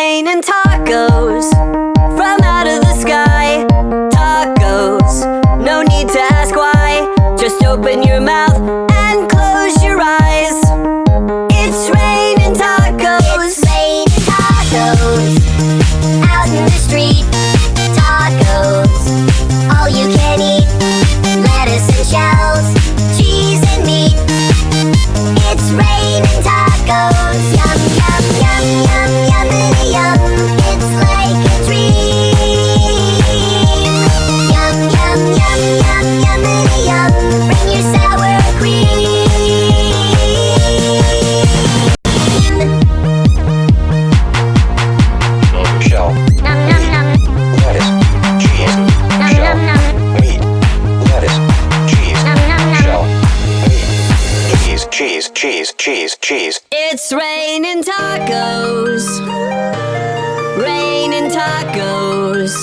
raining tacos from out of the sky. Tacos, no need to ask why. Just open your mouth and close your eyes. It's raining tacos. It's raining tacos out in the street. Tacos, all you can eat. Lettuce and shells, cheese and meat. It's raining tacos. Yum, yum, yum, yum, yummity yum. It's like a dream. Yum, yum, yum, yum, yummity yum. Bring your sour cream. Shell, Nom, nom, nom. lettuce, cheese, Nom, shell, nom, nom. meat, lettuce, cheese, Nom, nom, nom. shell, meat, cheese. It's raining tacos. Raining tacos.